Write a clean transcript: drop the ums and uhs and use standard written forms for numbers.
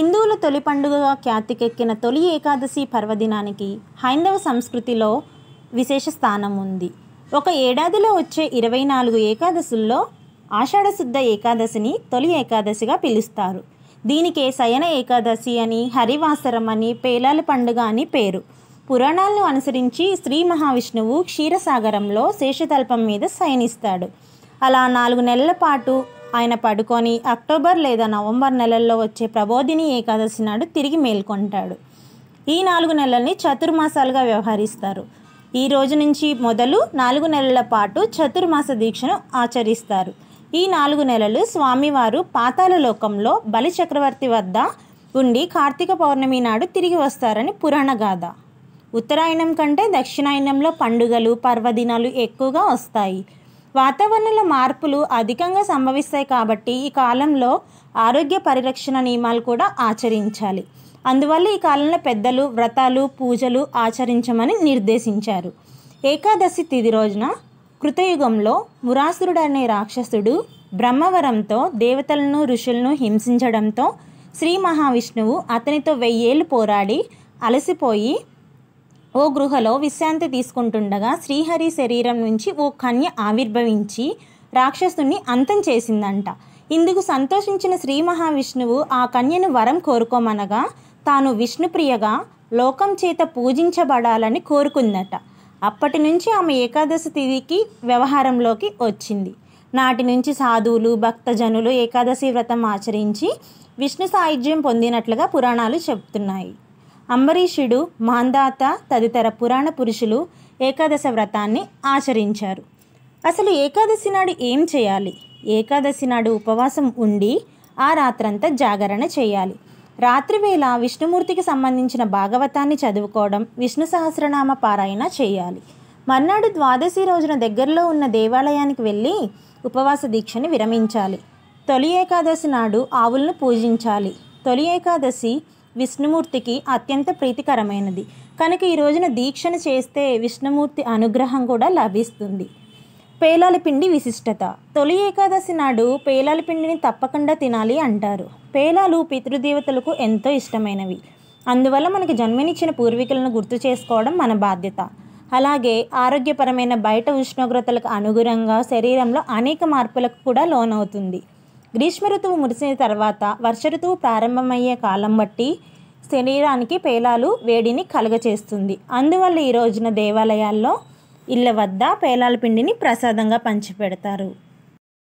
హిందువుల తొలి పండుగగా ఖ్యాతికెక్కిన తొలి ఏకాదశి పర్వదినానికి హైందవ సంస్కృతిలో విశేష స్థానం ఉంది. ఒక ఏడాదిలో వచ్చే 24 ఏకాదశుల్లో ఆషాఢశుద్ధ ఏకాదశిని తొలి ఏకాదశిగా పిలుస్తారు. దీనికే శయన ఏకాదశి అని, హరివాసరం అని, పేలాల పండుగ అని పేరు. పురాణాలను అనుసరించి శ్రీ మహావిష్ణువు క్షీరసాగరంలో శేషతల్పం మీద శయనిస్తాడు. అలా 4 నెలల పాటు ఆయన పడుకొని అక్టోబర్ లేదా నవంబర్ నెలల్లో వచ్చే ప్రబోధిని ఏకాదశి నాడు తిరిగి మేల్కొంటాడు. ఈ 4 నెలల్ని చతుర్మాసాలుగా వ్యవహరిస్తారు. ఈ రోజు నుంచి మొదలు 4 నెలల పాటు చతుర్మాస దీక్షను ఆచరిస్తారు. ఈ 4 నెలలు స్వామివారు పాతాళ లోకంలో బలి చక్రవర్తి వద్ద ఉండి కార్తీక పౌర్ణమి నాడు తిరిగి వస్తారని పురాణ గాథ. ఉత్తరాయణం కంటే దక్షిణాయనంలో పండుగలు, పర్వదినాలు ఎక్కువగా వస్తాయి. వాతావరణంలో మార్పులు అధికంగా సంభవిస్తాయి కాబట్టి ఈ కాలంలో ఆరోగ్య పరిరక్షణ నియమాలు కూడా ఆచరించాలి. అందువల్ల ఈ కాలంలో పెద్దలు వ్రతాలు, పూజలు ఆచరించమని నిర్దేశించారు. ఏకాదశి తిథి రోజున కృతయుగంలో మురాసురుడు అనే రాక్షసుడు బ్రహ్మవరంతో దేవతలను, ఋషులను హింసించడంతో శ్రీ మహావిష్ణువు అతనితో 1000 ఏళ్ళు పోరాడి అలసిపోయి ఓ గృహలో విశ్రాంతి తీసుకుంటుండగా శ్రీహరి శరీరం నుంచి ఓ కన్య ఆవిర్భవించి రాక్షసుని అంతం చేసిందంట. ఇందుకు సంతోషించిన శ్రీ మహావిష్ణువు ఆ కన్యను వరం కోరుకోమనగా తాను విష్ణుప్రియగా లోకం చేత పూజించబడాలని కోరుకుందట. అప్పటి నుంచి ఆమె ఏకాదశి తిథికి వ్యవహారంలోకి వచ్చింది. నాటి నుంచి సాధువులు, భక్తజనులు ఏకాదశి వ్రతం ఆచరించి విష్ణు సాయుధ్యం పొందినట్లుగా పురాణాలు చెప్తున్నాయి. అంబరీషుడు, మాంధాత తదితర పురాణ పురుషులు ఏకాదశ వ్రతాన్ని ఆచరించారు. అసలు ఏకాదశి నాడు ఏం చేయాలి? ఏకాదశి నాడు ఉపవాసం ఉండి ఆ రాత్రంతా జాగరణ చేయాలి. రాత్రివేళ విష్ణుమూర్తికి సంబంధించిన భాగవతాన్ని చదువుకోవడం, విష్ణు సహస్రనామ పారాయణ చేయాలి. మర్నాడు ద్వాదశి రోజున దగ్గరలో ఉన్న దేవాలయానికి వెళ్ళి ఉపవాస దీక్షని విరమించాలి. తొలి ఏకాదశి నాడు ఆవులను పూజించాలి. తొలి ఏకాదశి విష్ణుమూర్తికి అత్యంత ప్రీతికరమైనది కనుక ఈ రోజున దీక్షను చేస్తే విష్ణుమూర్తి అనుగ్రహం కూడా లభిస్తుంది. పేలాల పిండి విశిష్టత. తొలి ఏకాదశి నాడు పేలాల పిండిని తప్పకుండా తినాలి అంటారు. పేలాలు పితృదేవతలకు ఎంతో ఇష్టమైనవి. అందువల్ల మనకి జన్మనిచ్చిన పూర్వీకులను గుర్తు చేసుకోవడం మన బాధ్యత. అలాగే ఆరోగ్యపరమైన బయట ఉష్ణోగ్రతలకు అనుగుణంగా శరీరంలో అనేక మార్పులకు కూడా లోనవుతుంది. గ్రీష్మ ఋతువు ముగిసిన తర్వాత వర్ష ఋతువు ప్రారంభమయ్యే కాలం బట్టి శరీరానికి పేలాలు వేడిని కలుగచేస్తుంది. అందువల్ల ఈ రోజున దేవాలయాల్లో, ఇళ్ళ వద్ద పేలాల పిండిని ప్రసాదంగా పంచిపెడతారు.